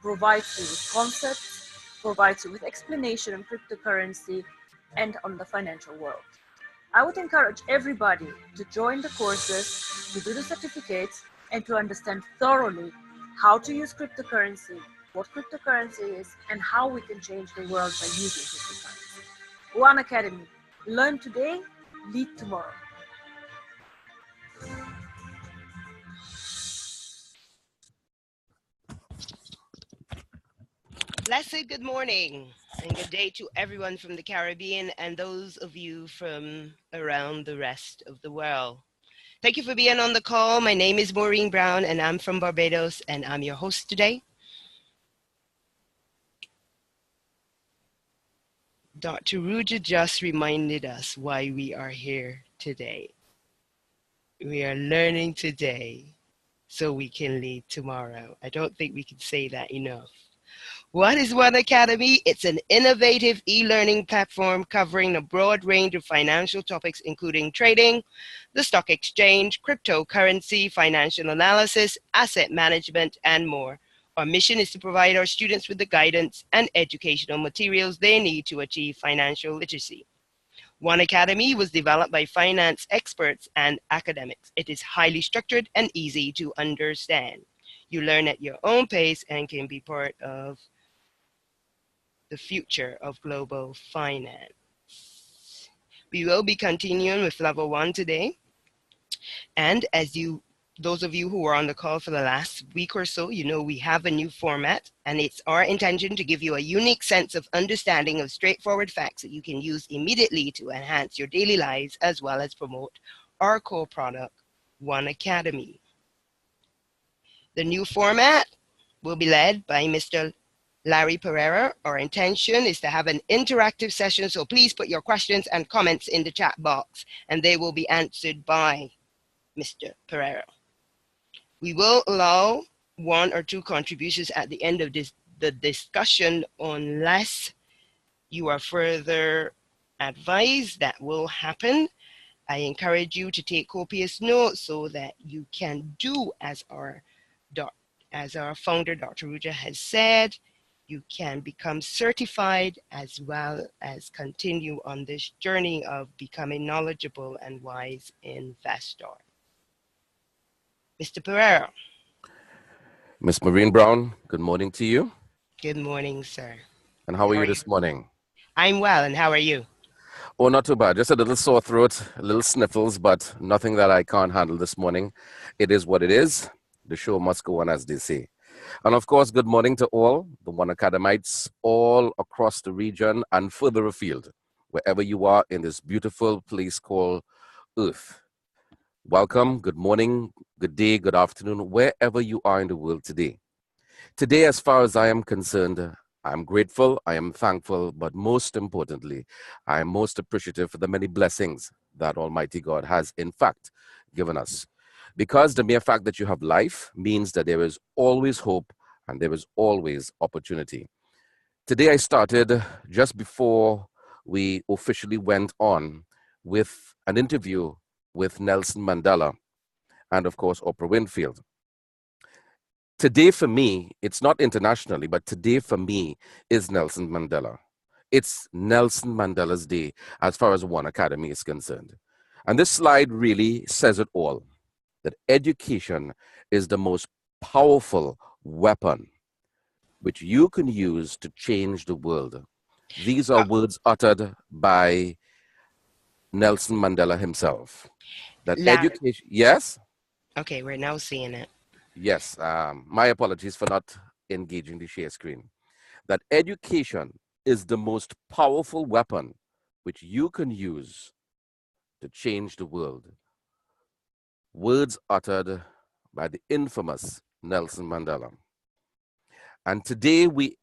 provides you with concepts, provides you with explanation on cryptocurrency and on the financial world. I would encourage everybody to join the courses, to do the certificates, and to understand thoroughly how to use cryptocurrency, what cryptocurrency is, and how we can change the world by using cryptocurrency. One Academy. Learn today, lead tomorrow. Blessed good morning and good day to everyone from the Caribbean and those of you from around the rest of the world. Thank you for being on the call. My name is Maureen Brown and I'm from Barbados and I'm your host today. Dr. Ruja just reminded us why we are here today. We are learning today so we can lead tomorrow. I don't think we can say that enough. What is One Academy? It's an innovative e-learning platform covering a broad range of financial topics, including trading, the stock exchange, cryptocurrency, financial analysis, asset management, and more. Our mission is to provide our students with the guidance and educational materials they need to achieve financial literacy. One Academy was developed by finance experts and academics. It is highly structured and easy to understand. You learn at your own pace and can be part of the future of global finance. We will be continuing with level 1 today. And as those of you who were on the call for the last week or so, you know we have a new format, and it's our intention to give you a unique sense of understanding of straightforward facts that you can use immediately to enhance your daily lives as well as promote our core product, One Academy. The new format will be led by Mr. Larry Pereira. Our intention is to have an interactive session, so please put your questions and comments in the chat box, and they will be answered by Mr. Pereira. We will allow 1 or 2 contributions at the end of the discussion unless you are further advised that will happen. I encourage you to take copious notes so that you can do as our founder, Dr. Ruja, has said. You can become certified as well as continue on this journey of becoming knowledgeable and wise investor. Mr. Pereira. Miss Maureen Brown, good morning to you. Good morning, sir. And how are you this morning? I'm well, and how are you? Oh, not too bad. Just a little sore throat, a little sniffles, but nothing that I can't handle this morning. It is what it is. The show must go on, as they say. And of course, good morning to all the One Academites all across the region and further afield, wherever you are in this beautiful place called Earth. Welcome, good morning, good day, good afternoon, wherever you are in the world today. Today, as far as I am concerned, I'm grateful, I am thankful, but most importantly, I am most appreciative for the many blessings that Almighty God has, in fact, given us. Because the mere fact that you have life means that there is always hope and there is always opportunity. Today I started just before we officially went on with an interview with Nelson Mandela and, of course, Oprah Winfield. Today for me, it's not internationally, but today for me is Nelson Mandela. It's Nelson Mandela's Day as far as One Academy is concerned. And this slide really says it all. That education is the most powerful weapon which you can use to change the world. These are words uttered by Nelson Mandela himself. That education, yes? Okay, we're now seeing it. Yes, my apologies for not engaging the share screen. That education is the most powerful weapon which you can use to change the world. Words uttered by the infamous Nelson Mandela. And today we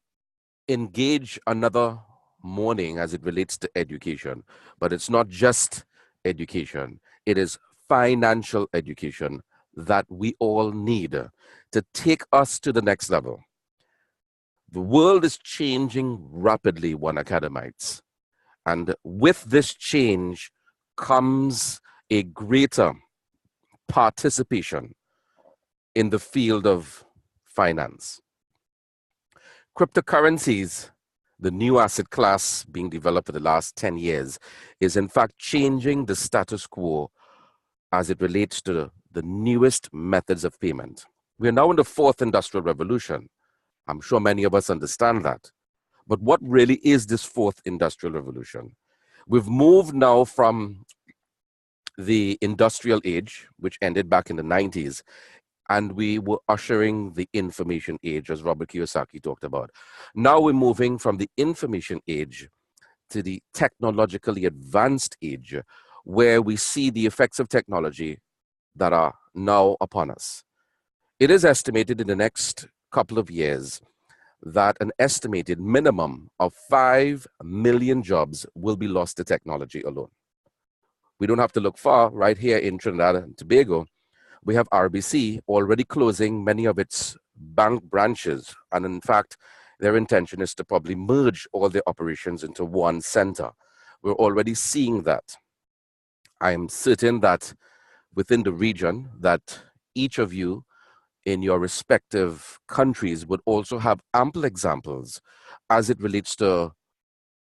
engage another morning as it relates to education, but it's not just education. It is financial education that we all need to take us to the next level. The world is changing rapidly, One Academites. And with this change comes a greater participation in the field of finance. Cryptocurrencies, the new asset class being developed for the last 10 years, is in fact changing the status quo as it relates to the newest methods of payment. We are now in the fourth industrial revolution. I'm sure many of us understand that. But what really is this fourth industrial revolution? We've moved now from the industrial age, which ended back in the 90s, and we were ushering the information age, as Robert Kiyosaki talked about. Now we're moving from the information age to the technologically advanced age, where we see the effects of technology that are now upon us. It is estimated in the next couple of years that an estimated minimum of 5 million jobs will be lost to technology alone. We don't have to look far. Right here in Trinidad and Tobago, we have RBC already closing many of its bank branches. And in fact, their intention is to probably merge all their operations into one center. We're already seeing that. I am certain that within the region, that each of you in your respective countries would also have ample examples as it relates to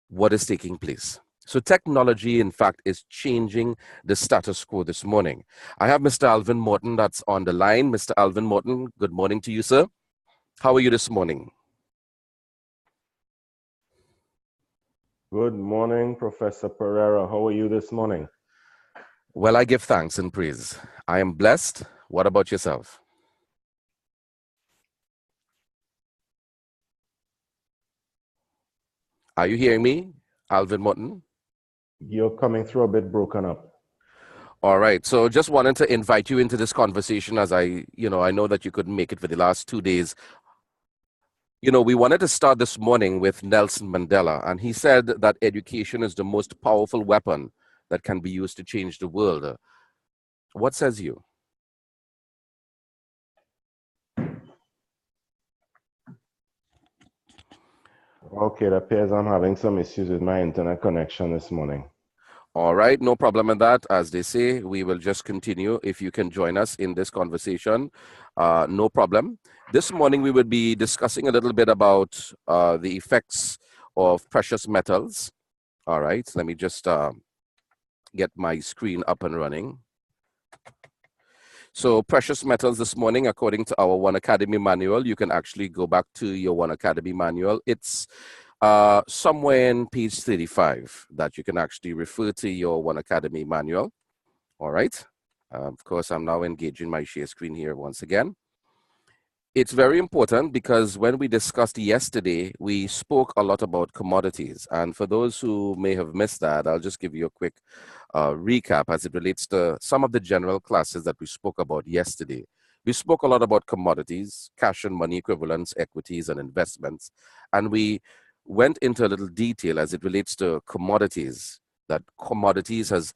what is taking place. So technology, in fact, is changing the status quo this morning. I have Mr. Alvin Morton that's on the line. Mr. Alvin Morton, good morning to you, sir. How are you this morning? Good morning, Professor Pereira. How are you this morning? Well, I give thanks and praise. I am blessed. What about yourself? Are you hearing me, Alvin Morton? You're coming through a bit broken up. All right. So just wanted to invite you into this conversation as I know that you couldn't make it for the last 2 days. We wanted to start this morning with Nelson Mandela, and he said that education is the most powerful weapon that can be used to change the world. What says you? Okay, it appears I'm having some issues with my internet connection this morning. All right, no problem with that. As they say, we will just continue. If you can join us in this conversation, no problem. This morning, we will be discussing a little bit about the effects of precious metals. All right, let me just get my screen up and running. So precious metals this morning, according to our One Academy manual, you can actually go back to your One Academy manual. It's somewhere in page 35 that you can actually refer to your One Academy manual. All right. Of course, I'm now engaging my share screen here once again. It's very important because when we discussed yesterday, we spoke a lot about commodities. And for those who may have missed that, I'll just give you a quick recap as it relates to some of the general classes that we spoke about yesterday. We spoke a lot about commodities, cash and money equivalents, equities, and investments. And we went into a little detail as it relates to commodities, that commodities has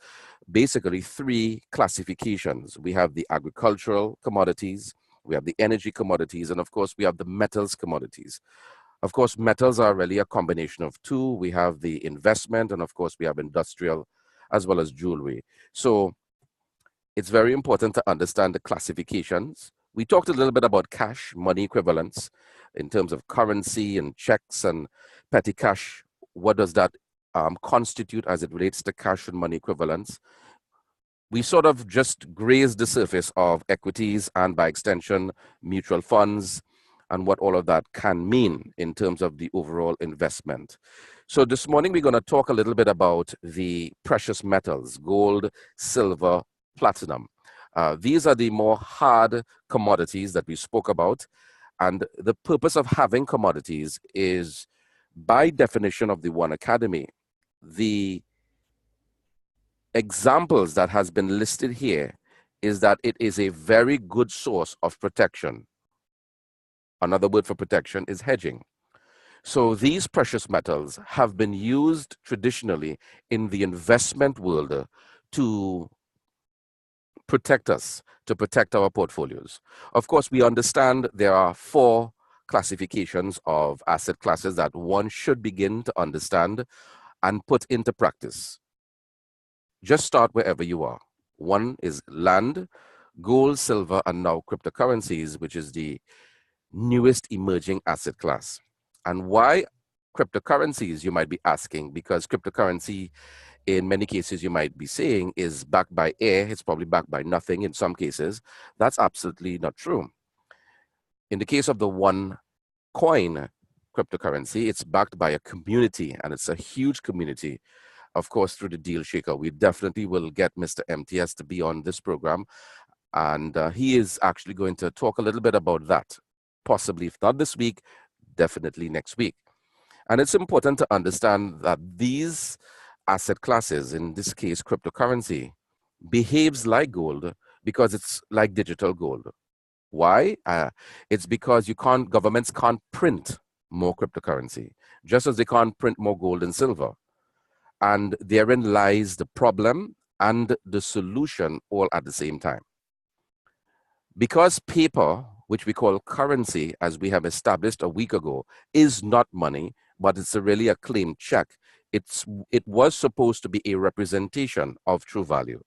basically 3 classifications. We have the agricultural commodities, we have the energy commodities, and of course, we have the metals commodities. Of course, metals are really a combination of 2. We have the investment, and of course, we have industrial as well as jewelry. So it's very important to understand the classifications. We talked a little bit about cash, money equivalents, in terms of currency and checks and petty cash. What does that constitute as it relates to cash and money equivalents? We sort of just grazed the surface of equities and by extension, mutual funds and what all of that can mean in terms of the overall investment. So this morning, we're going to talk a little bit about the precious metals, gold, silver, platinum. These are the more hard commodities that we spoke about. And the purpose of having commodities is, by definition of the One Academy, the examples that has been listed here is that it is a very good source of protection. Another word for protection is hedging. So these precious metals have been used traditionally in the investment world to protect us, to protect our portfolios. Of course, we understand there are 4 classifications of asset classes that one should begin to understand and put into practice. Just start wherever you are. 1 is land, gold, silver, and now cryptocurrencies, which is the newest emerging asset class. And why cryptocurrencies, you might be asking? Because cryptocurrency, in many cases, you might be saying, is backed by air. It's probably backed by nothing in some cases. That's absolutely not true. In the case of the OneCoin cryptocurrency, it's backed by a community, and it's a huge community. Of course, through the Deal Shaker, we definitely will get Mr. MTS to be on this program, and he is actually going to talk a little bit about that, possibly, if not this week, definitely next week. And it's important to understand that these asset classes, in this case, cryptocurrency, behaves like gold because it's like digital gold. Why? It's because governments can't print more cryptocurrency, just as they can't print more gold and silver. And therein lies the problem and the solution all at the same time. Because paper, which we call currency, as we have established a week ago, is not money, but it's really a claimed check. It was supposed to be a representation of true value.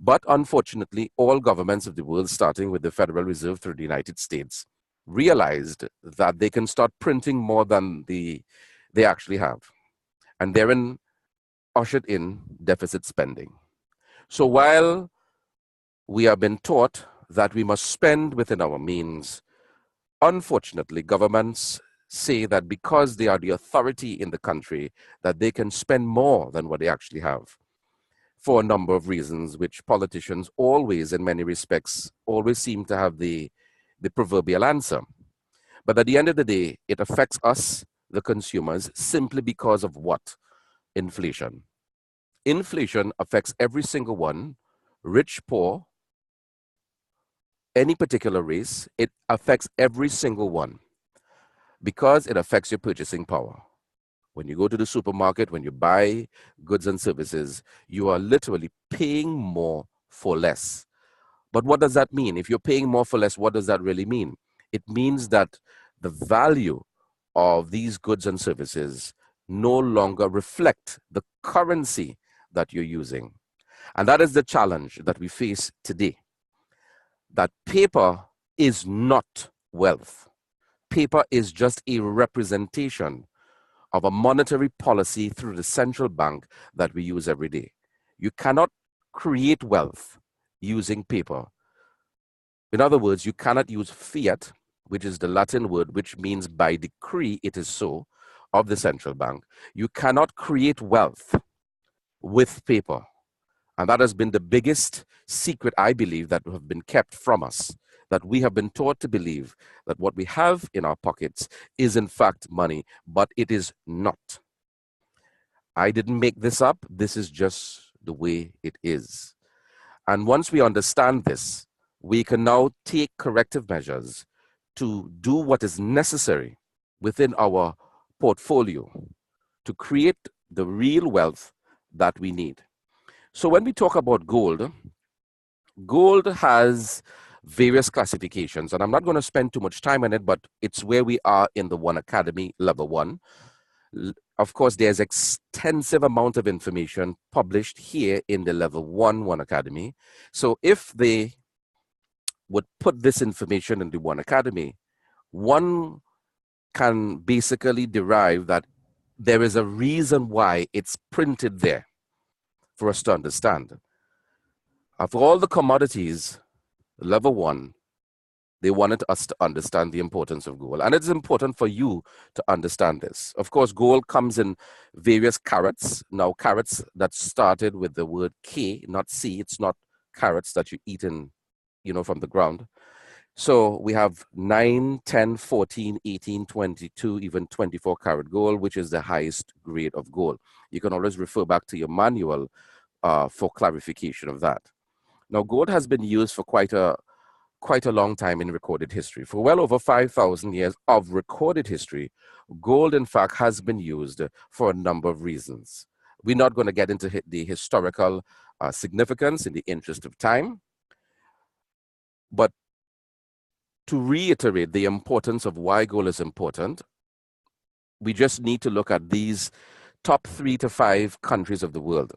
But unfortunately, all governments of the world, starting with the Federal Reserve through the United States, realized that they can start printing more than they actually have. And therein ushered in deficit spending. So while we have been taught that we must spend within our means, unfortunately, governments say that because they are the authority in the country, that they can spend more than what they actually have, for a number of reasons, which politicians always, in many respects, always seem to have the proverbial answer. But at the end of the day, it affects us, the consumers, simply because of what? Inflation. Inflation affects every single one, rich, poor, any particular race. It affects every single one because it affects your purchasing power. When you go to the supermarket, when you buy goods and services, you are literally paying more for less. But what does that mean? If you're paying more for less, what does that really mean? It means that the value of these goods and services no longer reflect the currency that you're using. And that is the challenge that we face today. That paper is not wealth. Paper is just a representation of a monetary policy through the central bank that we use every day. You cannot create wealth using paper. In other words, you cannot use fiat, which is the Latin word which means by decree it is so, of the central bank. You cannot create wealth with paper. And that has been the biggest secret, I believe, that have been kept from us, that we have been taught to believe that what we have in our pockets is in fact money, but it is not. I didn't make this up. This is just the way it is. And once we understand this, we can now take corrective measures to do what is necessary within our portfolio to create the real wealth that we need. So when we talk about gold, gold has various classifications, and I'm not going to spend too much time on it, but it's where we are in the One Academy level 1. Of course, there's extensive amount of information published here in the level 1 One Academy. So if they would put this information in the One Academy, one can basically derive that there is a reason why it's printed there for us to understand. Of all the commodities, level 1, they wanted us to understand the importance of gold. And it's important for you to understand this. Of course, gold comes in various carats. Now, carats that started with the word K, not C. It's not carrots that you eat in, from the ground. So we have 9, 10, 14, 18, 22, even 24 karat gold, which is the highest grade of gold. You can always refer back to your manual for clarification of that. Now, gold has been used for quite a long time in recorded history. For well over 5,000 years of recorded history, gold, in fact, has been used for a number of reasons. We're not going to get into the historical significance in the interest of time, but to reiterate the importance of why gold is important, we just need to look at these top 3 to 5 countries of the world.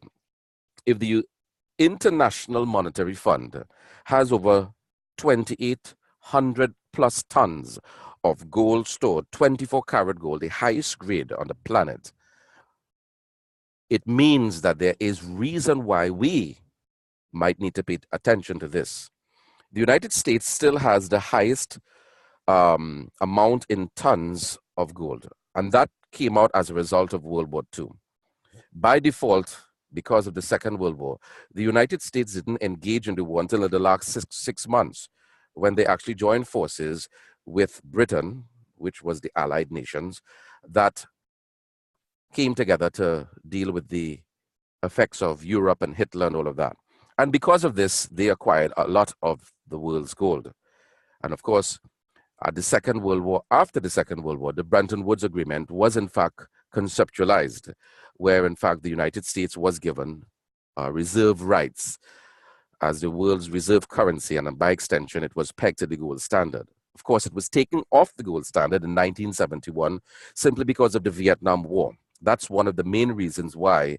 If the International Monetary Fund has over 2,800 plus tons of gold stored, 24 karat gold, the highest grade on the planet, it means that there is reason why we might need to pay attention to this. The United States still has the highest amount in tons of gold, and that came out as a result of World War II. By default, because of the Second World War, the United States didn't engage in the war until the last six months, when they actually joined forces with Britain, which was the Allied nations, that came together to deal with the effects of Europe and Hitler and all of that. And because of this, they acquired a lot of the world's gold. And of course, at the Second World War, after the Second World War, the Bretton Woods Agreement was in fact conceptualized, where in fact the United States was given reserve rights as the world's reserve currency, and by extension, it was pegged to the gold standard. Of course, it was taken off the gold standard in 1971 simply because of the Vietnam War. That's one of the main reasons why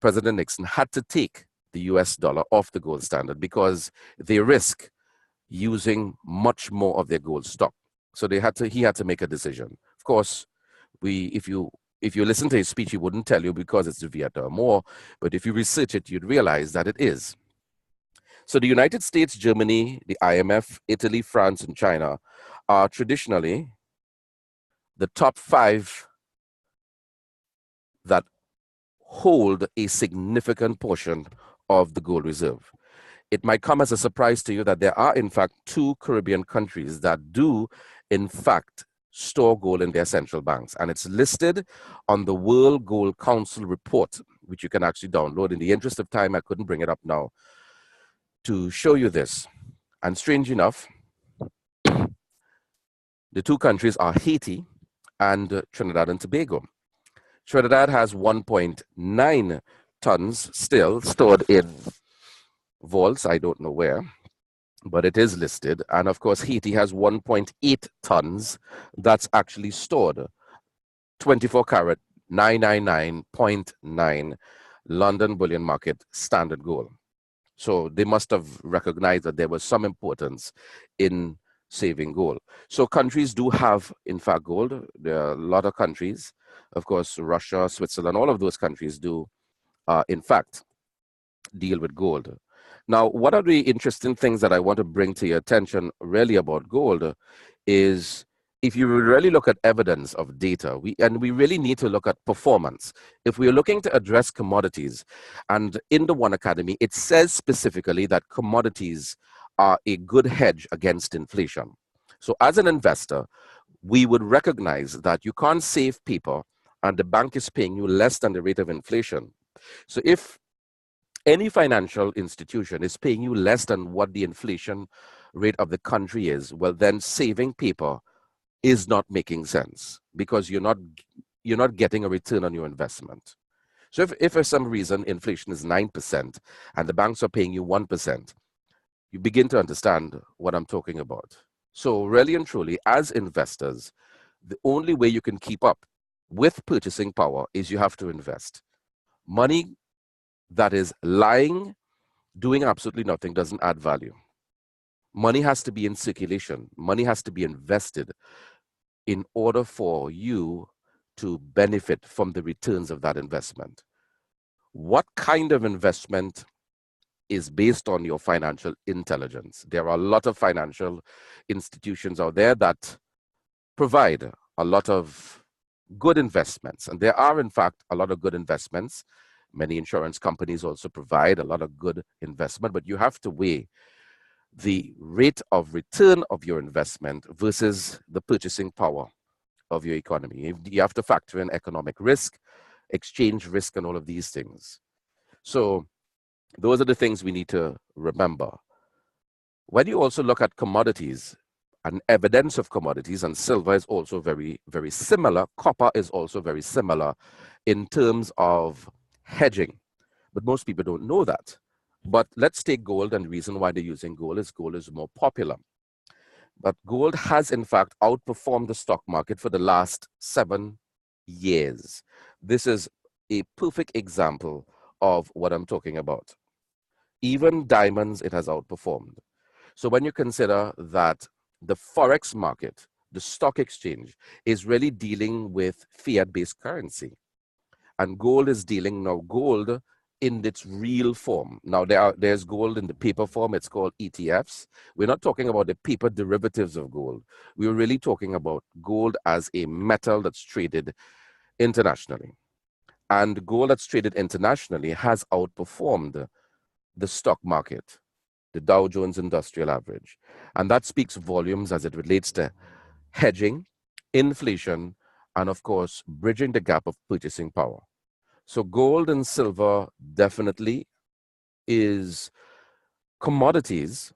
President Nixon had to take the US dollar off the gold standard, because they risk using much more of their gold stock. So he had to make a decision. Of course, if you listen to his speech, he wouldn't tell you because it's the Vietnam War, but if you research it, you'd realize that it is. So the United States, Germany, the IMF, Italy, France, and China are traditionally the top 5 that hold a significant portion of the gold reserve. It might come as a surprise to you that there are, in fact, 2 Caribbean countries that do, in fact, store gold in their central banks. And it's listed on the World Gold Council report, which you can actually download. In the interest of time, I couldn't bring it up now to show you this. And strange enough, the 2 countries are Haiti and Trinidad and Tobago. Trinidad has 1.9 tons still stored in vaults, I don't know where, but it is listed. And of course, Haiti has 1.8 tons that's actually stored, 24 karat, 999.9 London Bullion Market standard gold. So they must have recognized that there was some importance in saving gold. So countries do have, in fact, gold. There are a lot of countries, of course, Russia, Switzerland, all of those countries do, in fact, deal with gold. Now, one of the interesting things that I want to bring to your attention really about gold is, if you really look at evidence of data, we really need to look at performance. If we are looking to address commodities, and in the One Academy, it says specifically that commodities are a good hedge against inflation. So as an investor, we would recognize that you can't save people and the bank is paying you less than the rate of inflation. So if any financial institution is paying you less than what the inflation rate of the country is, well, then saving paper is not making sense, because you're not getting a return on your investment. So if for some reason inflation is 9% and the banks are paying you 1%, you begin to understand what I'm talking about. So really and truly, as investors, the only way you can keep up with purchasing power is you have to invest. Money that is lying, doing absolutely nothing, doesn't add value. Money has to be in circulation. Money has to be invested in order for you to benefit from the returns of that investment. What kind of investment is based on your financial intelligence? There are a lot of financial institutions out there that provide a lot of good investments. And there are, in fact, a lot of good investments. Many insurance companies also provide a lot of good investment, but you have to weigh the rate of return of your investment versus the purchasing power of your economy. You have to factor in economic risk, exchange risk, and all of these things. So those are the things we need to remember. When you also look at commodities and evidence of commodities, and silver is also very, very similar. Copper is also very similar in terms of hedging, but most people don't know that. But let's take gold, and the reason why they're using gold is more popular. But gold has, in fact, outperformed the stock market for the last 7 years. This is a perfect example of what I'm talking about. Even diamonds, it has outperformed. So when you consider that the Forex market the stock exchange, is really dealing with fiat-based currency. And gold is dealing now gold in its real form. Now there's gold in the paper form. It's called ETFs. We're not talking about the paper derivatives of gold. We're really talking about gold as a metal that's traded internationally. And gold that's traded internationally has outperformed the stock market, the Dow Jones Industrial Average. And that speaks volumes as it relates to hedging, inflation, and of course, bridging the gap of purchasing power. So gold and silver definitely is commodities,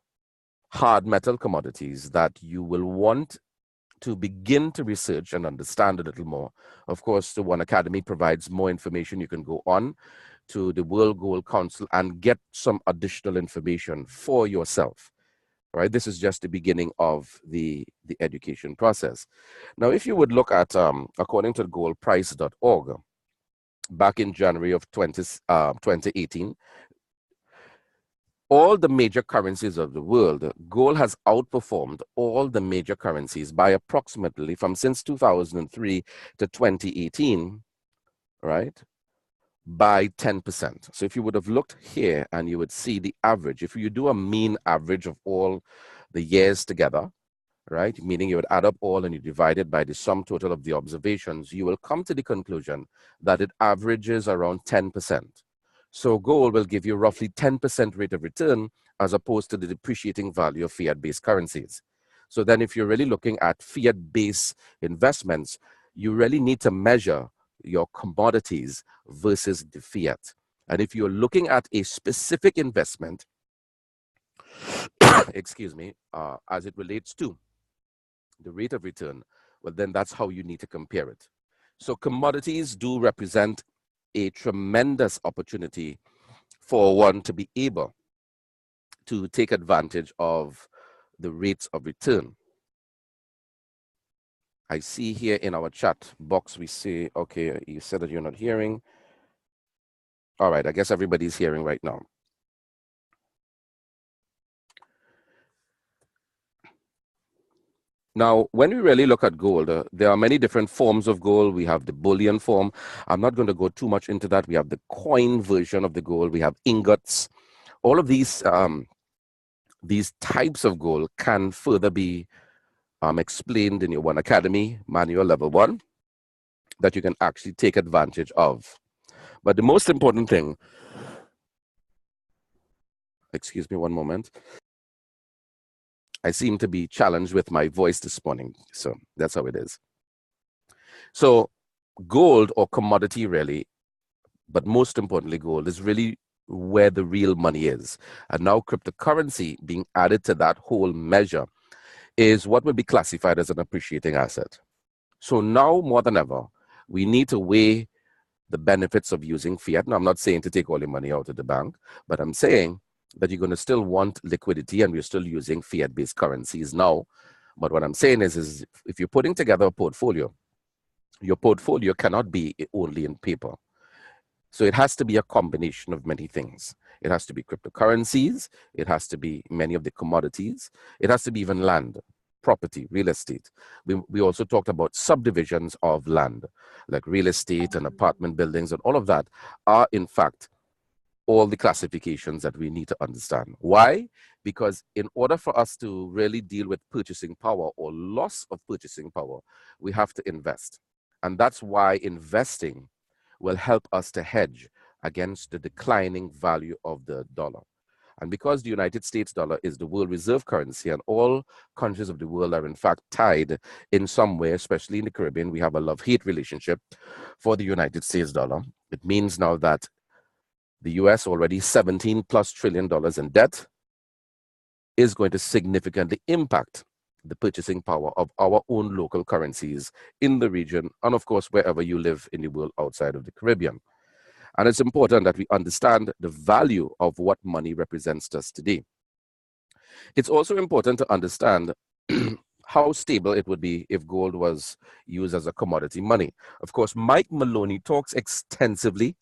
hard metal commodities that you will want to begin to research and understand a little more. Of course, the One Academy provides more information. You can go on to the World Gold Council and get some additional information for yourself. Right? This is just the beginning of the education process. Now, if you would look at, according to goldprice.org, back in January of 2018, all the major currencies of the world, gold has outperformed all the major currencies by approximately, from since 2003 to 2018, right, by 10%. So if you would have looked here and you would see the average, if you do a mean average of all the years together, right, meaning you would add up all and you divide it by the sum total of the observations, you will come to the conclusion that it averages around 10%. So gold will give you roughly 10% rate of return as opposed to the depreciating value of fiat-based currencies. So then if you're really looking at fiat-based investments, you really need to measure your commodities versus the fiat. And if you're looking at a specific investment, excuse me, as it relates to the rate of return, well, then that's how you need to compare it. So commodities do represent a tremendous opportunity for one to be able to take advantage of the rates of return. I see here in our chat box, we say, okay, you said that you're not hearing. All right, I guess everybody's hearing right now. Now, when we really look at gold, there are many different forms of gold. We have the bullion form. I'm not going to go too much into that. We have the coin version of the gold. We have ingots. All of these types of gold can further be explained in your One Academy Manual Level 1 that you can actually take advantage of. But the most important thing, excuse me one moment. I seem to be challenged with my voice this morning, so that's how it is. So gold, or commodity really, but most importantly gold, is really where the real money is. And now cryptocurrency being added to that whole measure is what would be classified as an appreciating asset. So now more than ever, we need to weigh the benefits of using fiat. Now, I'm not saying to take all your money out of the bank, but I'm saying that you're going to still want liquidity, and we're still using fiat-based currencies now. But what I'm saying is if you're putting together a portfolio, your portfolio cannot be only in paper. So it has to be a combination of many things. It has to be cryptocurrencies. It has to be many of the commodities. It has to be even land, property, real estate. We also talked about subdivisions of land, like real estate and apartment buildings, and all of that are, in fact, all the classifications that we need to understand. Why? Because in order for us to really deal with purchasing power or loss of purchasing power, we have to invest. And that's why investing will help us to hedge against the declining value of the dollar. And because the United States dollar is the world reserve currency, and all countries of the world are in fact tied in some way, especially in the Caribbean, we have a love-hate relationship for the United States dollar. It means now that the US, already $17+ trillion in debt, is going to significantly impact the purchasing power of our own local currencies in the region, and of course, wherever you live in the world outside of the Caribbean. And it's important that we understand the value of what money represents to us today. It's also important to understand how stable it would be if gold was used as a commodity money. Of course, Mike Maloney talks extensively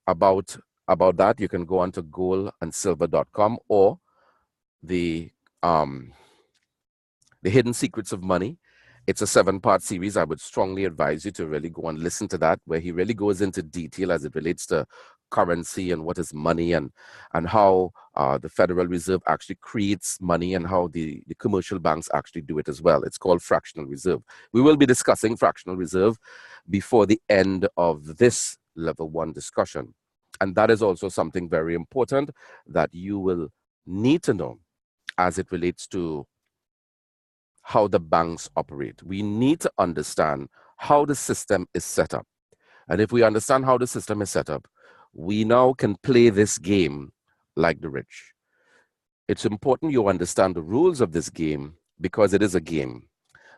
about that. You can go on to goldandsilver.com or the Hidden Secrets of Money, It's a 7-part series. I would strongly advise you to really go and listen to that, where he really goes into detail as it relates to currency and what is money, and how the Federal Reserve actually creates money, and how the commercial banks actually do it as well. It's called fractional reserve. We will be discussing fractional reserve before the end of this level 1 discussion. And that is also something very important that you will need to know as it relates to how the banks operate. We need to understand how the system is set up. And if we understand how the system is set up, we now can play this game like the rich. It's important you understand the rules of this game, because it is a game,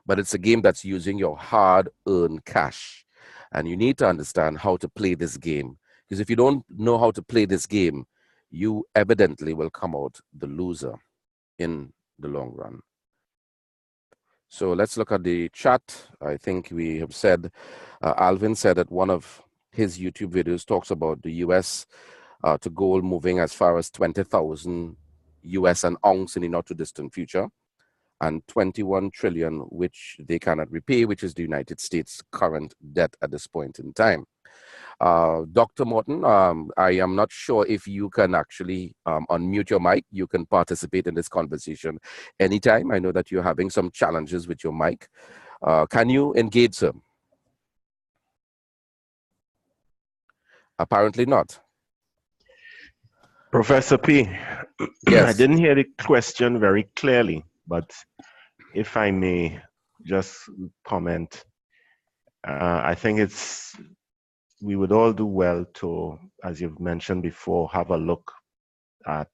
but it's a game that's using your hard-earned cash. And you need to understand how to play this game, because if you don't know how to play this game, you evidently will come out the loser in the long run. So let's look at the chat. I think we have said, Alvin said that one of his YouTube videos talks about the US to gold moving as far as 20,000 US an ounce in the not too distant future, and 21 trillion, which they cannot repay, which is the United States' current debt at this point in time. Dr. Morton, I am not sure if you can actually unmute your mic. You can participate in this conversation anytime. I know that you're having some challenges with your mic. Can you engage, sir? Apparently not. Professor P, yes. I didn't hear the question very clearly, but if I may just comment, I think we would all do well to, as you've mentioned before, have a look at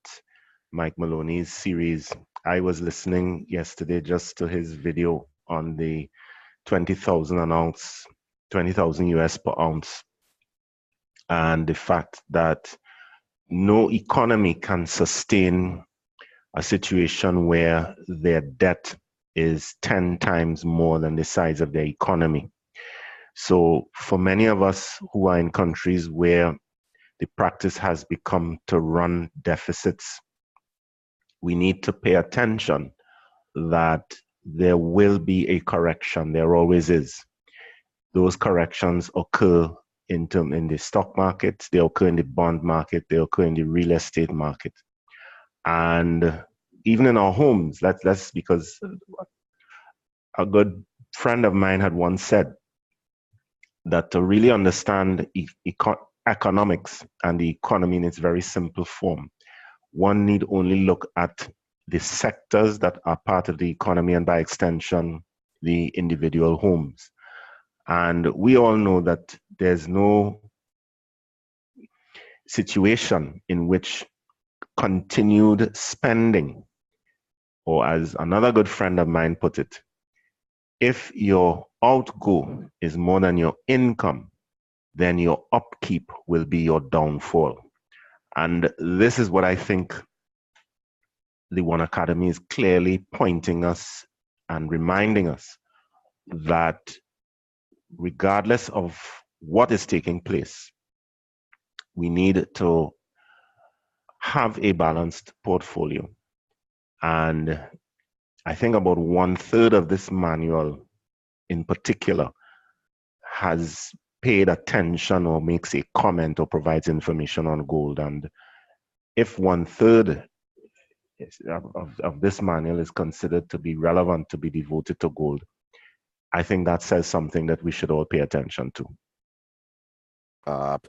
Mike Maloney's series. I was listening yesterday just to his video on the 20,000 an ounce, 20,000 US per ounce, and the fact that no economy can sustain a situation where their debt is 10 times more than the size of their economy. So for many of us who are in countries where the practice has become to run deficits, we need to pay attention that there will be a correction. There always is. Those corrections occur in the stock market, they occur in the bond market, they occur in the real estate market. And even in our homes, that's because a good friend of mine had once said that to really understand economics and the economy in its very simple form, one need only look at the sectors that are part of the economy, and by extension, the individual homes. And we all know that there's no situation in which continued spending, or as another good friend of mine put it, if your outgo is more than your income, then your upkeep will be your downfall. And this is what I think the One Academy is clearly pointing us and reminding us, that regardless of what is taking place, we need to have a balanced portfolio. And I think about 1/3 of this manual in particular has paid attention or makes a comment or provides information on gold. And if 1/3 of this manual is considered to be relevant to be devoted to gold, I think that says something that we should all pay attention to.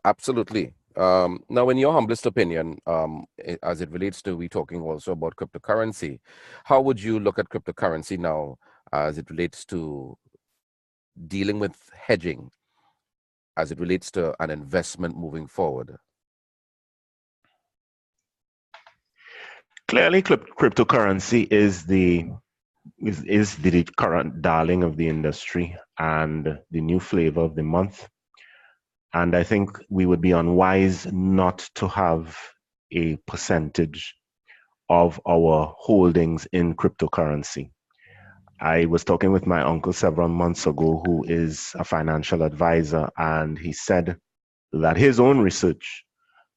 Absolutely. Now, in your humblest opinion, as it relates to, we talking also about cryptocurrency, how would you look at cryptocurrency now as it relates to dealing with hedging, as it relates to an investment moving forward? Clearly, cryptocurrency is the current darling of the industry and the new flavor of the month. And I think we would be unwise not to have a percentage of our holdings in cryptocurrency. I was talking with my uncle several months ago, who is a financial advisor, and he said that his own research,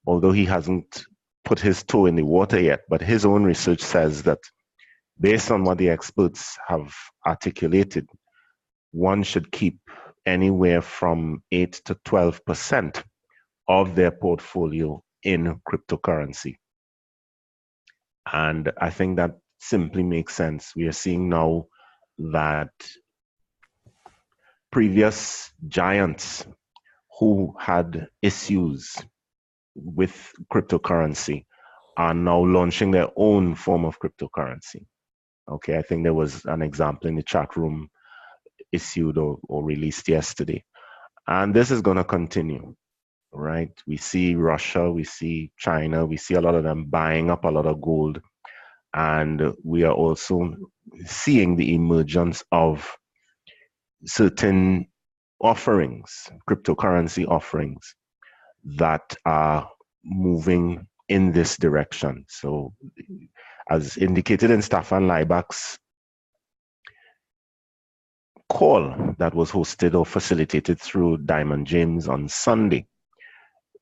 although he hasn't put his toe in the water yet, but his own research says that based on what the experts have articulated, one should keep anywhere from 8 to 12% of their portfolio in cryptocurrency. And I think that simply makes sense. We are seeing now that previous giants who had issues with cryptocurrency are now launching their own form of cryptocurrency. Okay, I think there was an example in the chat room issued or released yesterday. And this is going to continue, right? We see Russia, we see China, we see a lot of them buying up a lot of gold. And we are also seeing the emergence of certain offerings, cryptocurrency offerings, that are moving in this direction. So, as indicated in Staffan Leibach's call that was hosted or facilitated through Diamond James on Sunday,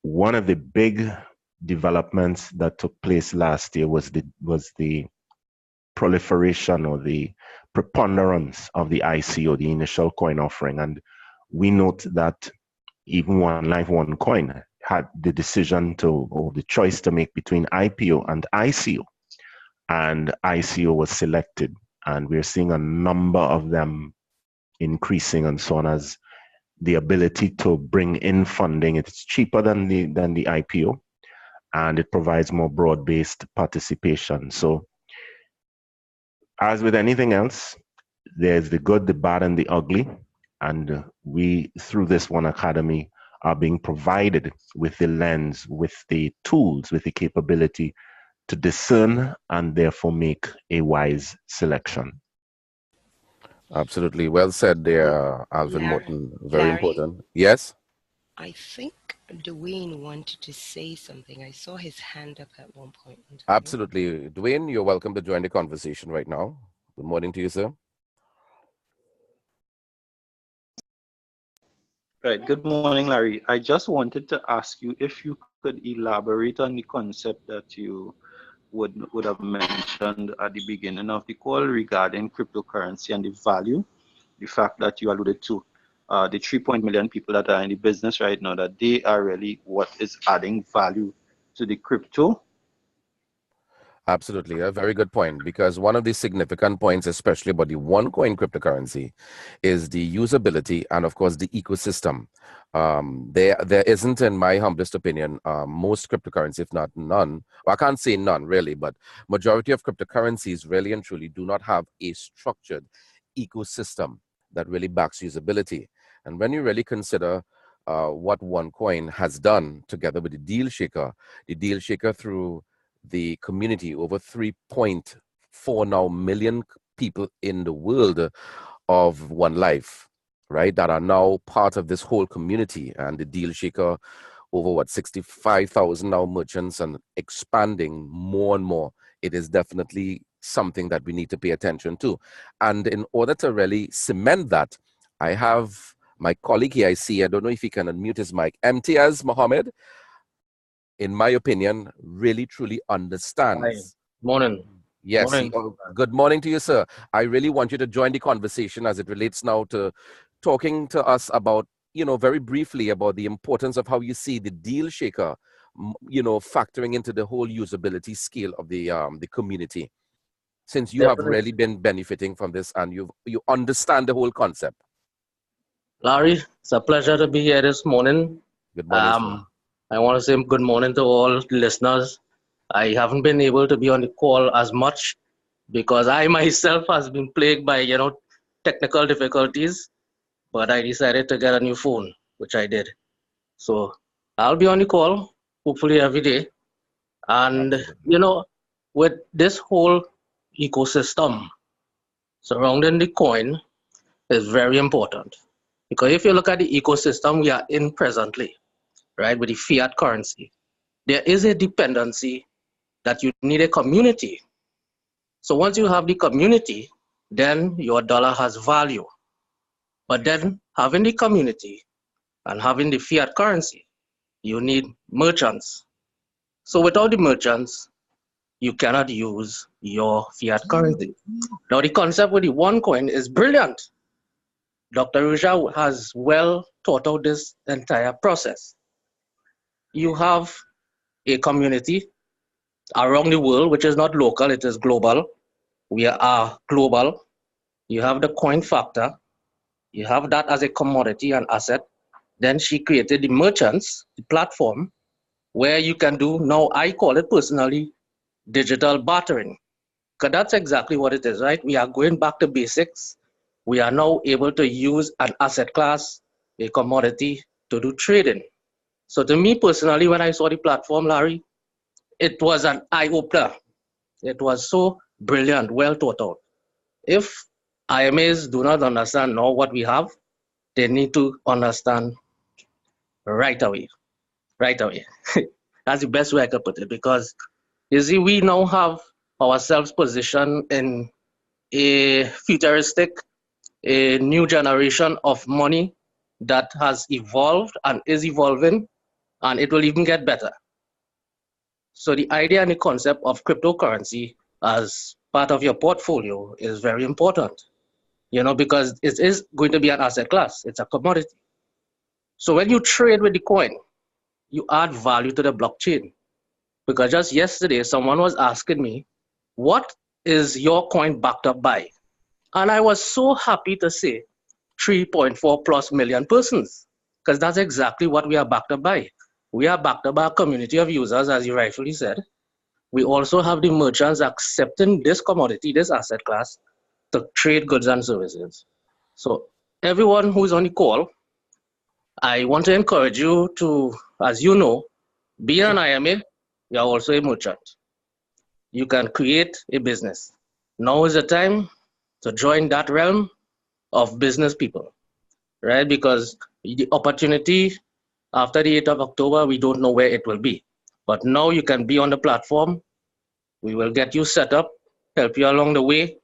one of the big developments that took place last year was the proliferation or the preponderance of the ICO, the initial coin offering. And we note that even One Life, One Coin had the decision or the choice to make between IPO and ICO. And ICO was selected. And we're seeing a number of them increasing and so on, as the ability to bring in funding. It's cheaper than the IPO, and it provides more broad-based participation. So as with anything else, there's the good, the bad, and the ugly. And we, through this One Academy, are being provided with the lens, with the tools, with the capability to discern and therefore make a wise selection. Absolutely. Well said there, Alvin Morton. Very Larry, important. Yes? I think Dwayne wanted to say something. I saw his hand up at one point. Absolutely. Dwayne, you're welcome to join the conversation right now. Good morning to you, sir. Right. Good morning, Larry. I just wanted to ask you if you could elaborate on the concept that you would have mentioned at the beginning of the call regarding cryptocurrency and the value, the fact that you alluded to, the 3 million people that are in the business right now, that they are really what is adding value to the crypto. Absolutely, a very good point, because one of the significant points, especially about the OneCoin cryptocurrency, is the usability and, of course, the ecosystem. There isn't, in my humblest opinion, most cryptocurrency, if not none, well, I can't say none really, but majority of cryptocurrencies really and truly do not have a structured ecosystem that really backs usability. And when you really consider what OneCoin has done together with the Deal Shaker through the community, over 3.4 now million people in the world of One Life, right, that are now part of this whole community. And the Deal Shaker, over 65,000 now merchants, and expanding more and more. It is definitely something that we need to pay attention to. And in order to really cement that, I have my colleague here, I don't know if he can unmute his mic, Imtiaz Mohammed, in my opinion, really truly understands. Hi. Morning. Yes. Morning. Good morning to you, sir. I really want you to join the conversation as it relates now to talking to us about, very briefly about the importance of how you see the Deal Shaker, factoring into the whole usability scale of the community, since you have really been benefiting from this and you understand the whole concept. Larry, it's a pleasure to be here this morning. Good morning, sir. I want to say good morning to all listeners. I haven't been able to be on the call as much because I myself has been plagued by, technical difficulties, but I decided to get a new phone, which I did. So I'll be on the call, hopefully every day. And, with this whole ecosystem surrounding the coin is very important. Because if you look at the ecosystem we are in presently, right, with the fiat currency, there is a dependency that you need a community. So once you have the community, then your dollar has value. But then having the community and having the fiat currency, you need merchants. So without the merchants, you cannot use your fiat currency. Now the concept with the OneCoin is brilliant Dr. Ruja has well thought out this entire process. You have a community around the world, which is not local, it is global. We are global. You have the coin factor. You have that as a commodity and asset. Then she created the merchants, the platform, where you can do, now I call it personally, digital bartering. Because that's exactly what it is, right? We are going back to basics. We are now able to use an asset class, a commodity, to do trading. So to me personally, when I saw the platform, Larry, it was an eye-opener. It was so brilliant, well thought out. If IMAs do not understand now what we have, they need to understand right away. Right away. That's the best way I could put it, because you see, we now have ourselves positioned in a futuristic, a new generation of money that has evolved and is evolving, and it will even get better. So the idea and the concept of cryptocurrency as part of your portfolio is very important, because it is going to be an asset class. It's a commodity. So when you trade with the coin, you add value to the blockchain. Because just yesterday, someone was asking me, what is your coin backed up by? And I was so happy to say 3.4 plus million persons, because that's exactly what we are backed up by. We are backed up by a community of users, as you rightfully said. We also have the merchants accepting this commodity, this asset class, to trade goods and services. So everyone who is on the call, I want to encourage you to, as you know, be an IMA, you are also a merchant. You can create a business. Now is the time to join that realm of business people, right? Because the opportunity after the 8th of October, we don't know where it will be. But now you can be on the platform. We will get you set up, help you along the way.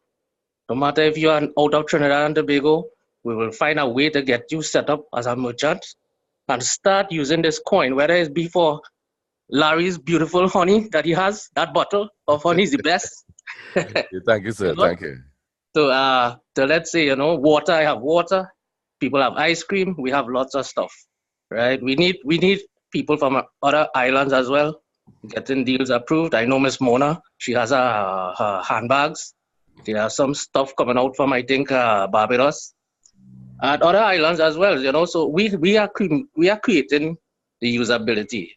No matter if you are out of Trinidad and Tobago, we will find a way to get you set up as a merchant and start using this coin, whether it's before Larry's beautiful honey that he has, that bottle of honey is the best. Thank you, sir. Thank you. So, let's say, water, I have water. People have ice cream. We have lots of stuff, right? We need people from other islands as well, getting deals approved. I know Miss Mona, she has her handbags. There are some stuff coming out from, I think, Barbados and other islands as well, So we are creating the usability.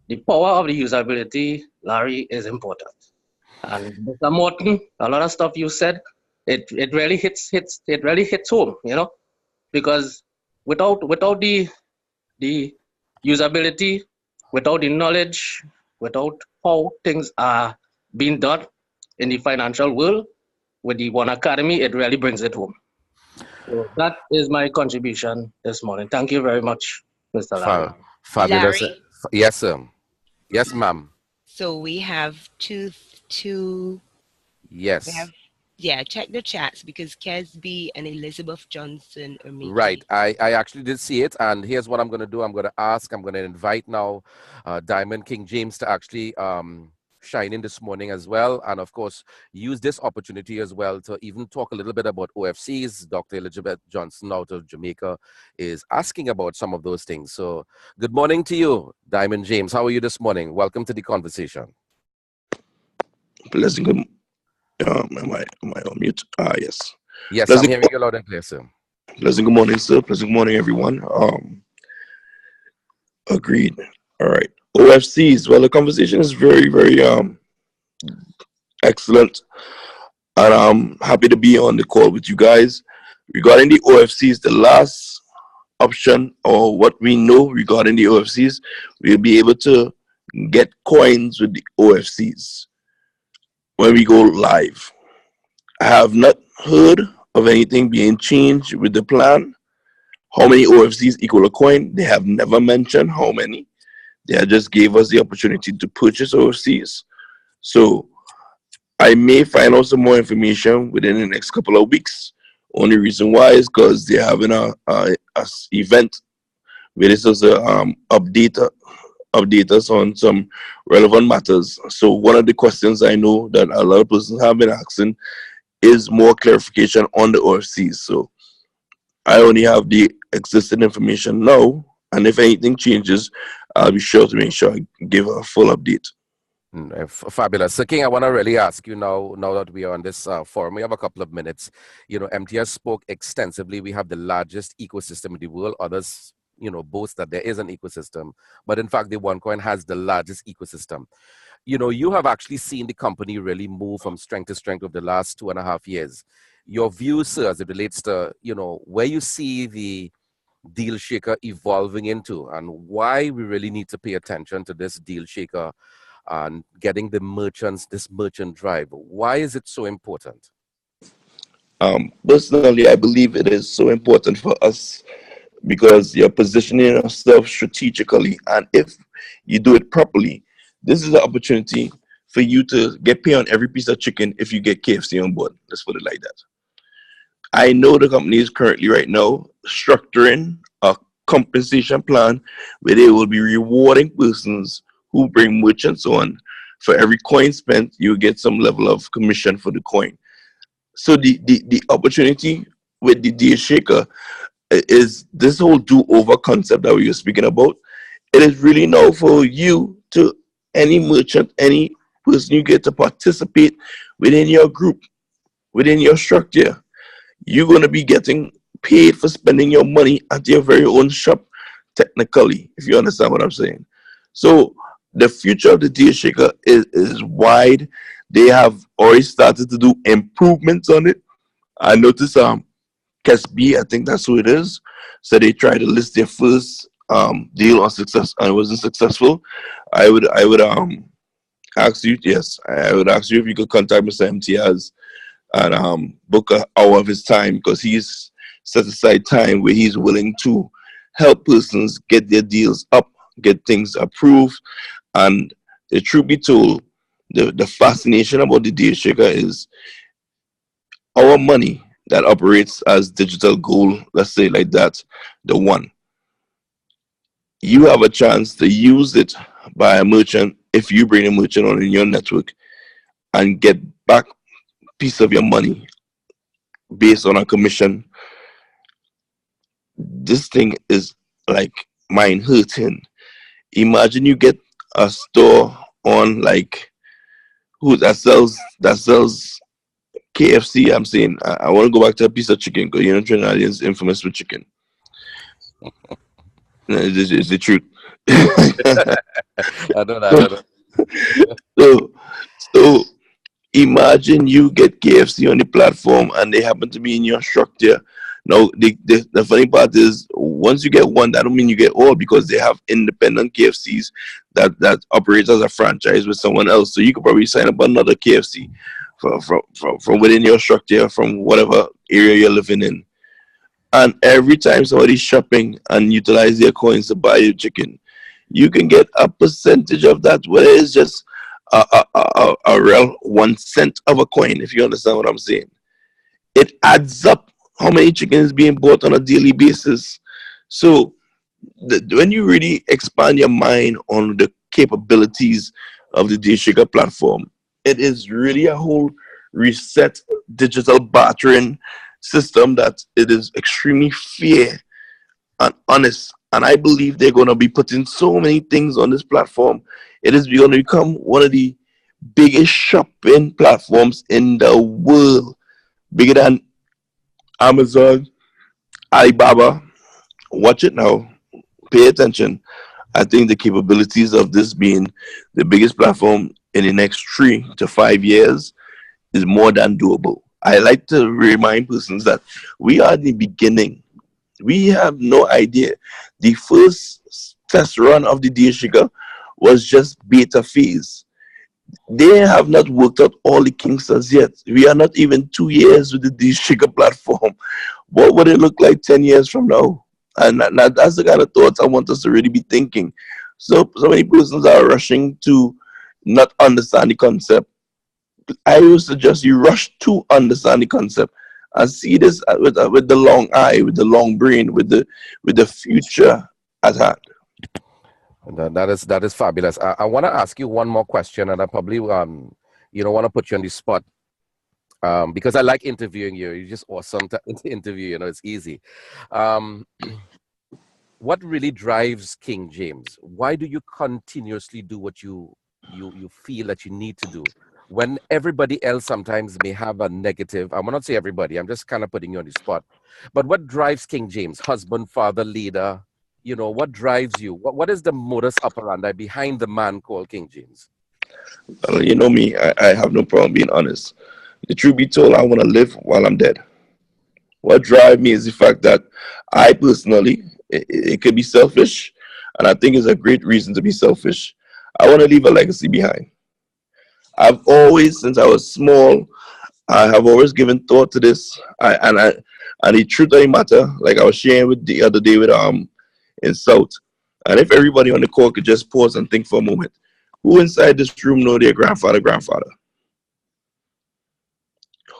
The power of the usability, Larry, is important. And Mr. Morton, a lot of stuff you said, it really hits home, because without the usability, without the knowledge, without how things are being done in the financial world, with the One Academy, it really brings it home. So that is my contribution this morning. Thank you very much, Mr. Larry. Fabulous. Larry? Yes, sir. Yes, ma'am. So we have two. Yes. Check the chats because Kesby and Elizabeth Johnson are making. Right. I actually did see it. And here's what I'm going to do. I'm going to invite now Diamond King James to actually shine in this morning as well. And of course, use this opportunity as well to even talk a little bit about OFCs. Dr. Elizabeth Johnson out of Jamaica is asking about some of those things. So good morning to you, Diamond James. How are you this morning? Welcome to the conversation. Pleasant good. Am I on mute? Yes. Yes, Pleasant, I'm hearing you loud and clear, sir. Pleasant good morning, sir. Pleasant good morning, everyone. Agreed. All right. OFCs. Well, the conversation is very, very excellent, and I'm happy to be on the call with you guys regarding the OFCs. The last option, or what we know regarding the OFCs, we'll be able to get coins with the OFCs when we go live. I have not heard of anything being changed with the plan. How many OFCs equal a coin? They have never mentioned how many. They just gave us the opportunity to purchase OFCs. So I may find out some more information within the next couple of weeks. Only reason why is because they're having a event where this is update us on some relevant matters. So one of the questions I know that a lot of persons have been asking is more clarification on the OFCs. So I only have the existing information now, and if anything changes, I'll be sure to make sure I give a full update. Fabulous. So, King, I want to really ask you now that we are on this forum, we have a couple of minutes. MTS spoke extensively. We have the largest ecosystem in the world. Others, boast that there is an ecosystem. But in fact, the OneCoin has the largest ecosystem. You have actually seen the company really move from strength to strength over the last 2.5 years. Your view, sir, as it relates to, where you see the Deal Shaker evolving into and why we really need to pay attention to this Deal Shaker and getting the merchants, this merchant drive. Why is it so important? Personally, I believe it is so important for us because you're positioning yourself strategically, and if you do it properly, this is an opportunity for you to get paid on every piece of chicken if you get KFC on board. Let's put it like that. I know the company is currently right now structuring a compensation plan where they will be rewarding persons who bring merchants on. For every coin spent, you get some level of commission for the coin. So the opportunity with the Deal Shaker is this whole do-over concept that we were speaking about. It is really now for you to, any merchant, any person you get to participate within your group, within your structure. You're going to be getting paid for spending your money at your very own shop, technically, if you understand what I'm saying. So the future of the Deal Shaker is wide. They have already started to do improvements on it. I noticed KESB, I think that's who it is. So they tried to list their first deal on success and it wasn't successful. I would ask you, yes, I would ask you if you could contact Mr. MTS and book an hour of his time because he's set aside time where he's willing to help persons get their deals up, get things approved. And the truth be told, the fascination about the Deal Shaker is our money that operates as digital gold, let's say like that, the one. You have a chance to use it by a merchant if you bring a merchant on in your network and get back piece of your money based on a commission. This thing is like mind hurting. Imagine you get a store on like who that sells KFC. I'm saying I want to go back to a piece of chicken because Trinidadians is infamous with chicken. It's the truth. I don't know. So imagine you get KFC on the platform and they happen to be in your structure. Now, the funny part is once you get one, that don't mean you get all because they have independent KFCs that operates as a franchise with someone else. So you could probably sign up another KFC from within your structure, from whatever area you're living in. And every time somebody's shopping and utilize their coins to buy your chicken, you can get a percentage of that, whether it's just a real 1 cent of a coin, if you understand what I'm saying. It adds up how many chickens is being bought on a daily basis. So when you really expand your mind on the capabilities of the Deal Shaker platform, it is really a whole reset digital bartering system that it is extremely fair and honest. And I believe they're going to be putting so many things on this platform. It is going to become one of the biggest shopping platforms in the world, bigger than Amazon, Alibaba. Watch it now. Pay attention. I think the capabilities of this being the biggest platform in the next 3 to 5 years is more than doable. I like to remind persons that we are at the beginning. We have no idea. The first test run of the Deal Shaker was just beta phase. They have not worked out all the kinks as yet. We are not even 2 years with the Deal Shaker platform. What would it look like 10 years from now? And that's the kind of thoughts I want us to really be thinking. So many persons are rushing to not understand the concept. I would suggest you rush to understand the concept and see this with the long eye, with the long brain, with the future at hand. That is fabulous. I want to ask you one more question, and I probably want to put you on the spot. because I like interviewing you. You're just awesome to interview. You know, it's easy. Um, what really drives King James? Why do you continuously do what you feel that you need to do when everybody else sometimes may have a negative? I will not say everybody. I'm just kind of putting you on the spot. But what drives King James? Husband, father, leader. You know, what drives you? What is the modus operandi behind the man called King James? You know me, I have no problem being honest. The truth be told, I want to live while I'm dead. What drives me is the fact that I personally, it could be selfish, and I think it's a great reason to be selfish. I want to leave a legacy behind. I've always, since I was small, I have always given thought to this. And the truth of the matter, like I was sharing with the other day with in South, and if everybody on the call could just pause and think for a moment, who inside this room know their grandfather?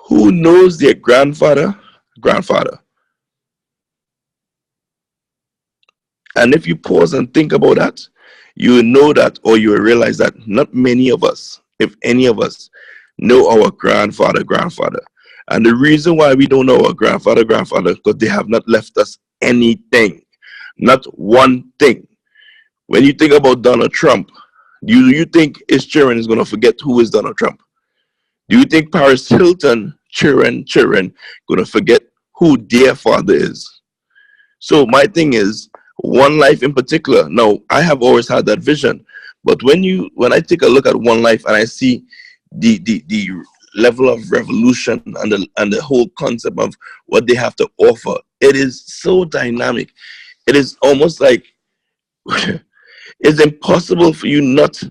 Who knows their grandfather? And if you pause and think about that, you will know that, or you will realize that not many of us, if any of us, know our grandfather. And the reason why we don't know our grandfather, because they have not left us anything, not one thing. When you think about Donald Trump, do you think his children is going to forget who is Donald Trump? Do you think Paris Hilton children going to forget who their father is? So my thing is, One Life in particular, now I have always had that vision, but when I take a look at One Life and I see the level of revolution and the whole concept of what they have to offer, it is so dynamic. It is almost like it's impossible for you not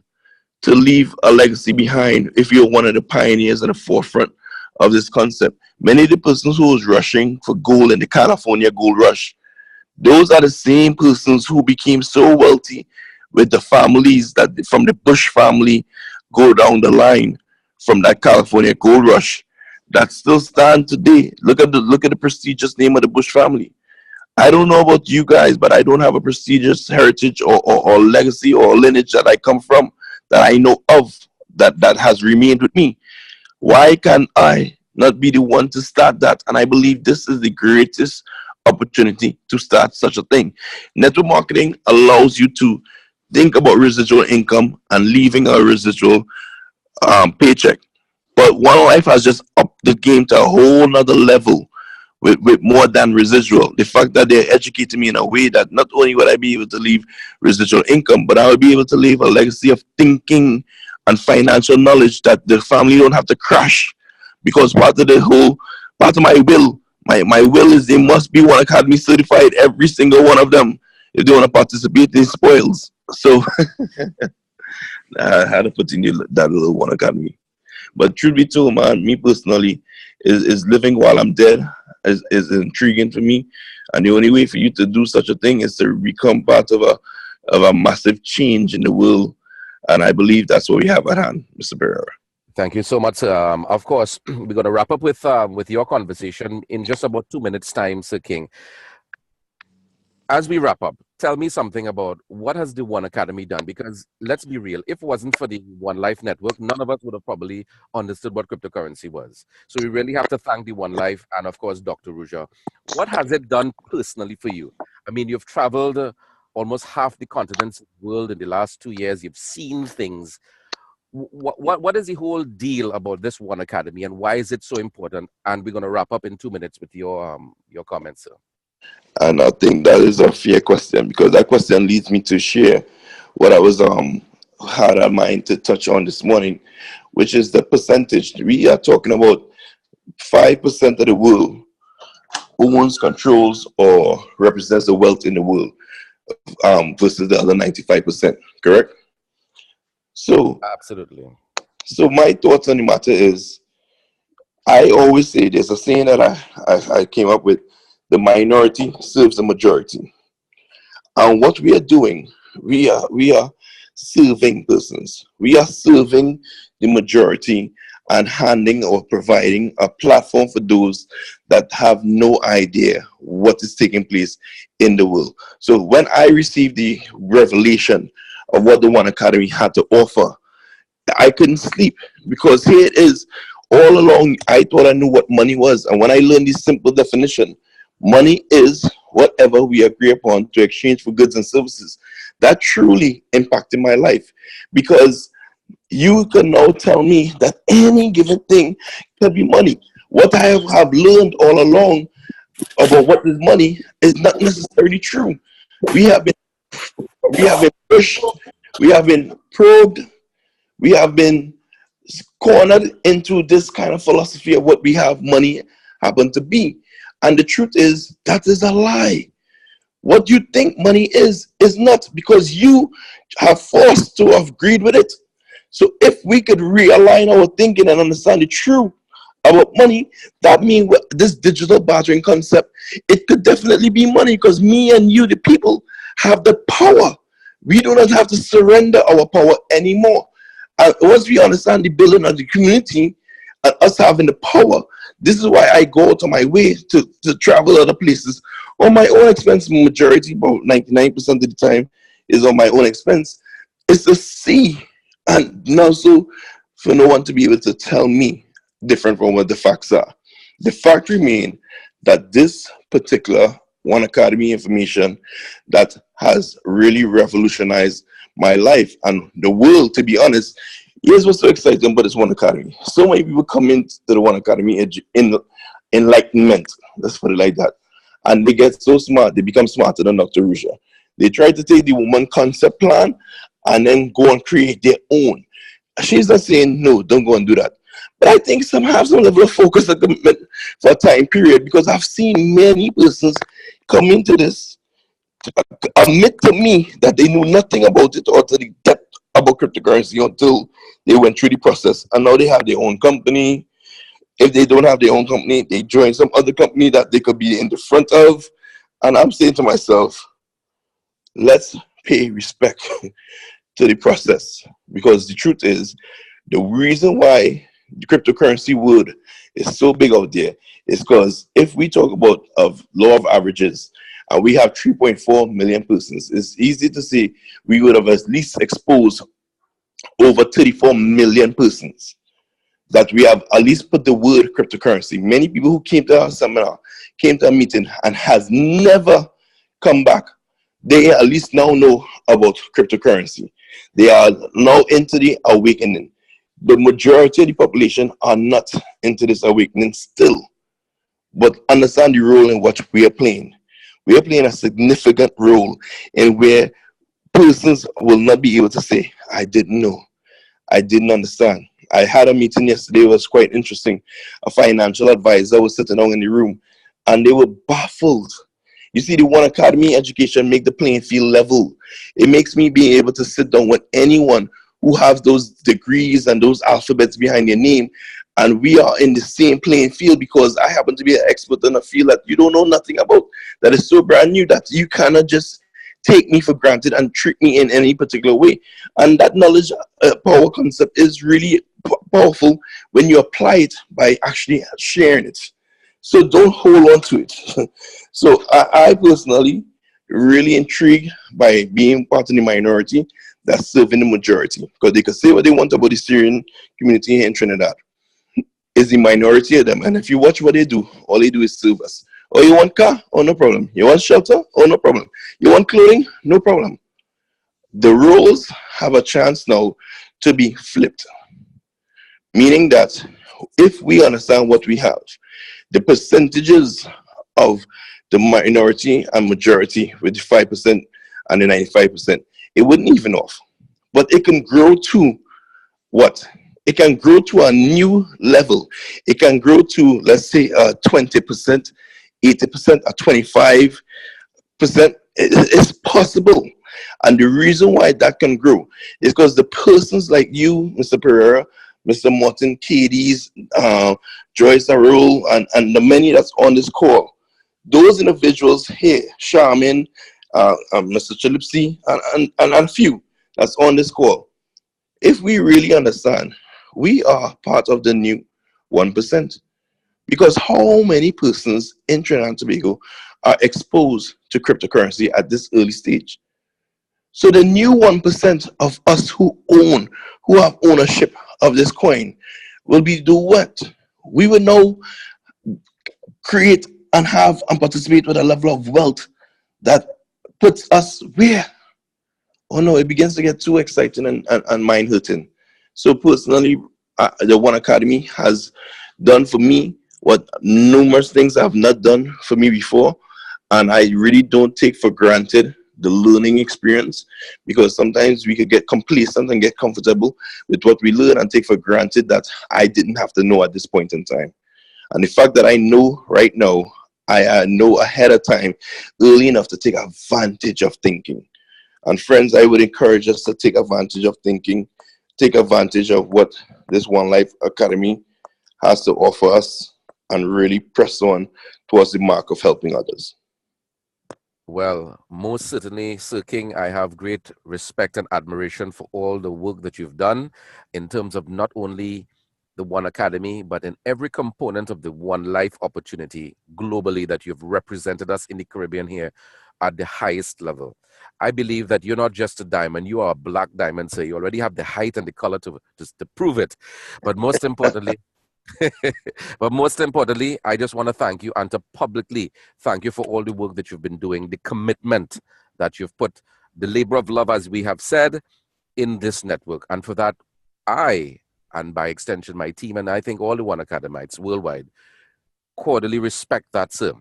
to leave a legacy behind if you're one of the pioneers in the forefront of this concept. Many of the persons who was rushing for gold in the California gold rush, those are the same persons who became so wealthy with the families that from the Bush family go down the line from that California gold rush that still stand today. Look at the prestigious name of the Bush family. I don't know about you guys, but I don't have a prestigious heritage or legacy or lineage that I come from that I know of that has remained with me. Why can I not be the one to start that? And I believe this is the greatest opportunity to start such a thing. Network marketing allows you to think about residual income and leaving a residual paycheck. But One Life has just upped the game to a whole nother level with more than residual. The fact that they're educating me in a way that not only will I be able to leave residual income, but I will be able to leave a legacy of thinking and financial knowledge that the family don't have to crash. Because part of my will, my will is they must be One Academy certified, every single one of them, if they want to participate in spoils. So I had to put in that little One Academy. But truth be told, man, me personally, is living while I'm dead is intriguing for me. And the only way for you to do such a thing is to become part of a massive change in the world. And I believe that's what we have at hand, Mr. Pereira. Thank you so much. Of course, we're going to wrap up with your conversation in just about 2 minutes' time, Sir King. As we wrap up, tell me something about what has the One Academy done? Because let's be real, if it wasn't for the One Life Network, none of us would have probably understood what cryptocurrency was. So we really have to thank the One Life and, of course, Dr. Ruja. What has it done personally for you? I mean, you've traveled almost half the continents of the world in the last 2 years. You've seen things. What is the whole deal about this One Academy, and why is it so important? And we're going to wrap up in 2 minutes with your comments, sir. And I think that is a fair question, because that question leads me to share what I was had in mind to touch on this morning, which is the percentage. We are talking about 5% of the world owns, controls, or represents the wealth in the world, versus the other 95%. Correct? So Absolutely. So my thoughts on the matter is, I always say there's a saying that I came up with: the minority serves the majority. And what we are doing, we are serving persons. We are serving the majority and handing or providing a platform for those that have no idea what is taking place in the world. So when I received the revelation of what the One Academy had to offer, I couldn't sleep, because here it is, All along, I thought I knew what money was. And when I learned this simple definition, money is whatever we agree upon to exchange for goods and services. That truly impacted my life, because you can now tell me that any given thing can be money. What I have learned all along about what is money is not necessarily true. We have been pushed, we have been probed, we have been cornered into this kind of philosophy of what we have money happen to be. And the truth is, that is a lie. What you think money is not, because you have forced to have agreed with it. So if we could realign our thinking and understand the truth about money, that means this digital bartering concept, it could definitely be money, because me and you, the people, have the power. We do not have to surrender our power anymore. And once we understand the building of the community and us having the power, this is why I go to my way to travel other places on my own expense. Majority, about 99% of the time, is on my own expense. It's to see, and now so for no one to be able to tell me different from what the facts are. The fact remains that this particular One Academy information that has really revolutionized my life and the world, to be honest. Here's what's so exciting about this One Academy. So many people come into the One Academy in enlightenment, let's put it like that, and they get so smart, they become smarter than Dr. Rusha. They try to take the woman concept plan and then go and create their own. She's not saying, no, don't go and do that. But I think some have some level of focus and commitment for a time period, because I've seen many persons come into this, admit to me that they knew nothing about it or to the depth about cryptocurrency until they went through the process. And now they have their own company. If they don't have their own company, they join some other company that they could be in the front of. And I'm saying to myself, let's pay respect to the process, because the truth is, the reason why the cryptocurrency world is so big out there is because if we talk about law of averages, and we have 3.4 million persons, it's easy to say we would have at least exposed over 34 million persons, that we have at least put the word cryptocurrency. Many people who came to our seminar, came to a meeting and has never come back, they at least now know about cryptocurrency. They are now into the awakening. The majority of the population are not into this awakening still, but understand the role in what we are playing. We are playing a significant role in where persons will not be able to say, I didn't know, I didn't understand. I had a meeting yesterday, it was quite interesting. A financial advisor was sitting down in the room and they were baffled. You see, the One Academy education make the playing field level. It makes me be able to sit down with anyone who have those degrees and those alphabets behind their name, and we are in the same playing field, because I happen to be an expert in a field that you don't know nothing about, that is so brand new that you cannot just take me for granted and treat me in any particular way. And that knowledge power concept is really powerful when you apply it by actually sharing it. So don't hold on to it. So I personally really intrigued by being part of the minority that's serving the majority, because they can say what they want about the Syrian community here in Trinidad. It's the minority of them, and if you watch what they do, all they do is serve us. Oh, you want car? Oh, no problem. You want shelter? Oh, no problem. You want clothing? No problem. The roles have a chance now to be flipped, meaning that if we understand what we have, the percentages of the minority and majority with the 5% and the 95%, it wouldn't even off. But it can grow to what? It can grow to a new level. It can grow to, let's say, 20%, 80%, or 25%. It's possible. And the reason why that can grow is because the persons like you, Mr. Pereira, Mr. Martin, Katie's, Joyce Arul, and the many that's on this call, those individuals here, Charmin, Mr. Chilipsi, and a few that's on this call, if we really understand, we are part of the new 1%. Because how many persons in Trinidad and Tobago are exposed to cryptocurrency at this early stage? So the new 1% of us who have ownership of this coin, will be do what? We will now create and have and participate with a level of wealth that puts us where? Oh no, it begins to get too exciting and mind hurting. So personally, the One Academy has done for me what numerous things have not done for me before, and I really don't take for granted the learning experience, because sometimes we could get complacent and get comfortable with what we learn and take for granted that I didn't have to know at this point in time. And the fact that I know right now, I know ahead of time, early enough to take advantage of thinking. And friends, I would encourage us to take advantage of thinking, take advantage of what this One Life Academy has to offer us, and really press on towards the mark of helping others. Well, most certainly, Sir King, I have great respect and admiration for all the work that you've done in terms of not only the One Academy, but in every component of the One Life opportunity globally that you've represented us in the Caribbean here at the highest level. I believe that you're not just a diamond, you are a black diamond, so you already have the height and the color to prove it. But most importantly, but most importantly, I just want to thank you and to publicly thank you for all the work that you've been doing, the commitment that you've put, the labor of love, as we have said, in this network. And for that, I, and by extension, my team, and I think all the One Academites worldwide, cordially respect that, sir.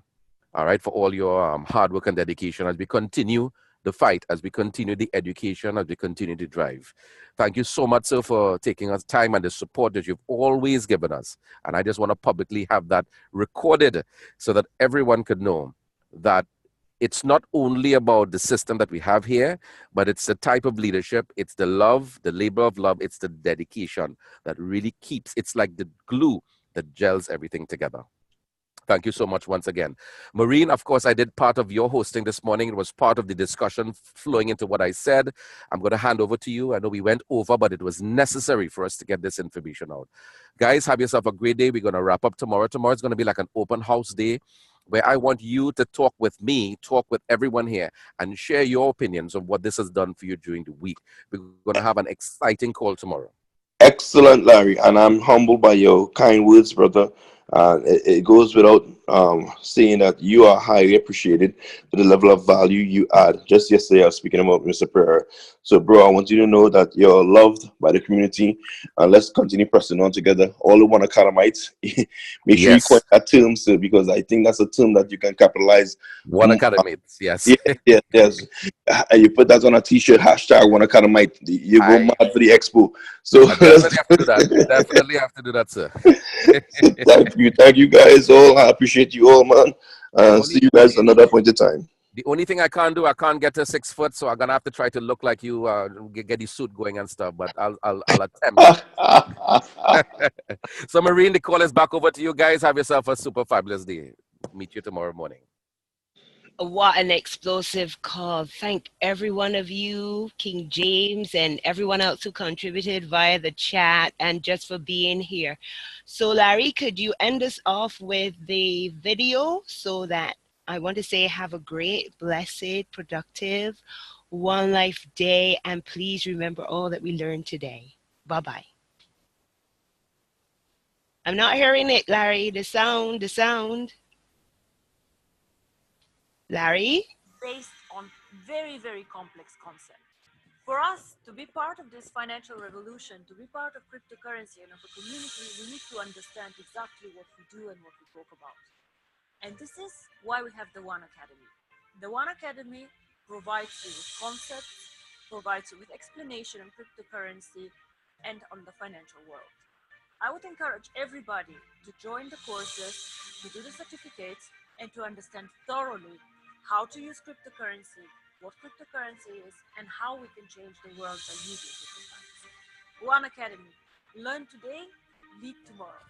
All right, for all your hard work and dedication as we continue the fight, as we continue the education, as we continue to drive. Thank you so much, sir, for taking us time and the support that you've always given us. And I just want to publicly have that recorded so that everyone could know that it's not only about the system that we have here, but it's the type of leadership, it's the love, the labor of love, it's the dedication that really keeps, it's like the glue that gels everything together. Thank you so much once again. Maureen, of course, I did part of your hosting this morning. It was part of the discussion flowing into what I said. I'm going to hand over to you. I know we went over, but it was necessary for us to get this information out. Guys, have yourself a great day. We're going to wrap up tomorrow. Tomorrow is going to be like an open house day where I want you to talk with me, talk with everyone here, and share your opinions on what this has done for you during the week. We're going to have an exciting call tomorrow. Excellent, Larry, and I'm humbled by your kind words, brother. It goes without saying that you are highly appreciated for the level of value you add. Just yesterday, I was speaking about Mr. Pereira. So, bro, I want you to know that you're loved by the community, and let's continue pressing on together. All the One Academites, make sure you coin Yes. that term, sir, because I think that's a term that you can capitalize. One Academics, yes. Yes. And you put that on a t-shirt, hashtag One Academite. You go mad for the expo. So I definitely have to do that. Definitely have to do that, sir. thank you guys all. I appreciate you all, man. See you guys another point in time. The only thing I can't do, I can't get to 6 foot, so I'm gonna have to try to look like you, get the suit going and stuff. But I'll attempt. So, Marine, the call is back over to you guys. Have yourself a super fabulous day. Meet you tomorrow morning. What an explosive call. Thank every one of you, King James, and everyone else who contributed via the chat and just for being here. So, Larry, could you end us off with the video so that I want to say have a great, blessed, productive One Life day, and please remember all that we learned today. Bye-bye. I'm not hearing it, Larry. The sound. Larry? Based on very, very complex concept. For us to be part of this financial revolution, to be part of cryptocurrency and of a community, we need to understand exactly what we do and what we talk about. And this is why we have the One Academy. The One Academy provides you with concepts, provides you with explanation on cryptocurrency and on the financial world. I would encourage everybody to join the courses, to do the certificates, and to understand thoroughly how to use cryptocurrency, what cryptocurrency is, and how we can change the world by using cryptocurrency. One Academy. Learn today, lead tomorrow.